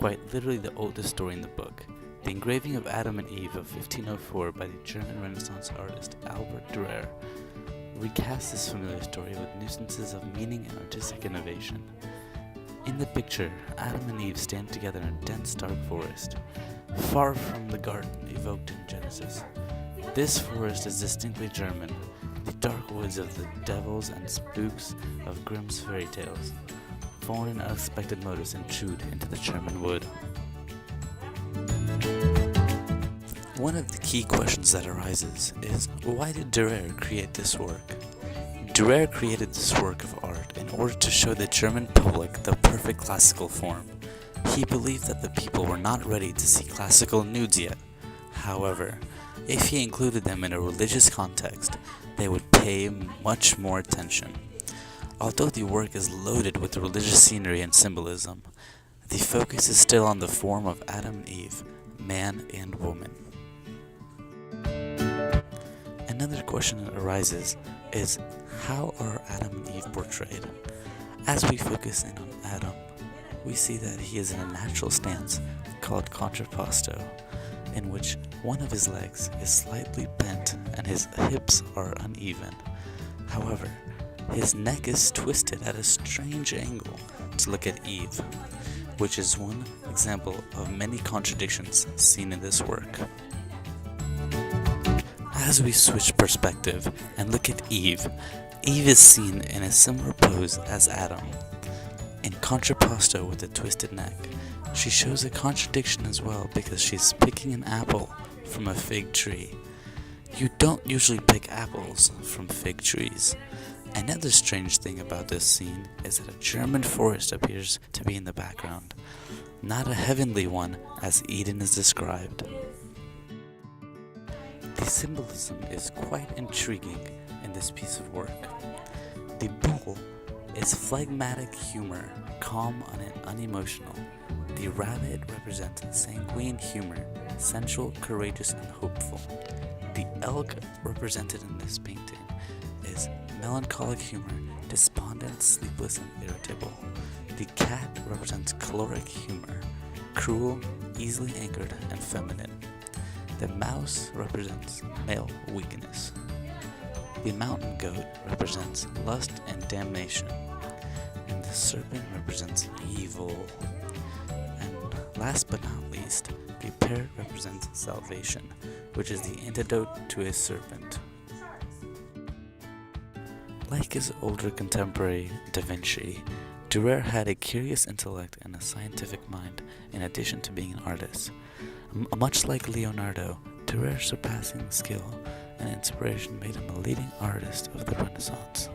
quite literally the oldest story in the book. The engraving of Adam and Eve of 1504 by the German Renaissance artist Albert Dürer recasts this familiar story with nuances of meaning and artistic innovation. In the picture, Adam and Eve stand together in a dense dark forest, far from the garden evoked in Genesis. This forest is distinctly German, the dark woods of the devils and spooks of Grimm's fairy tales. Foreign and unexpected motives intrude into the German wood. One of the key questions that arises is, why did Dürer create this work? Dürer created this work of art in order to show the German public the perfect classical form. He believed that the people were not ready to see classical nudes yet. However, if he included them in a religious context, they would pay much more attention. Although the work is loaded with religious scenery and symbolism, the focus is still on the form of Adam and Eve, man and woman. Another question that arises is, how are Adam and Eve portrayed? As we focus in on Adam, we see that he is in a natural stance called contrapposto, in which one of his legs is slightly bent and his hips are uneven. However, his neck is twisted at a strange angle to look at Eve, which is one example of many contradictions seen in this work. As we switch perspective and look at Eve, Eve is seen in a similar pose as Adam. In contrapposto with a twisted neck, she shows a contradiction as well because she's picking an apple from a fig tree. You don't usually pick apples from fig trees. Another strange thing about this scene is that a German forest appears to be in the background, not a heavenly one as Eden is described. The symbolism is quite intriguing in this piece of work. The bull is phlegmatic humor, calm and unemotional. The rabbit represents sanguine humor, sensual, courageous, and hopeful. The elk represented in this painting is melancholic humor, despondent, sleepless, and irritable. The cat represents caloric humor, cruel, easily angered, and feminine. The mouse represents male weakness. The mountain goat represents lust and damnation. And the serpent represents evil. And last but not least, the parrot represents salvation, which is the antidote to a serpent. Like his older contemporary Da Vinci, Dürer had a curious intellect and a scientific mind in addition to being an artist. Much like Leonardo, Dürer's surpassing skill and inspiration made him a leading artist of the Renaissance.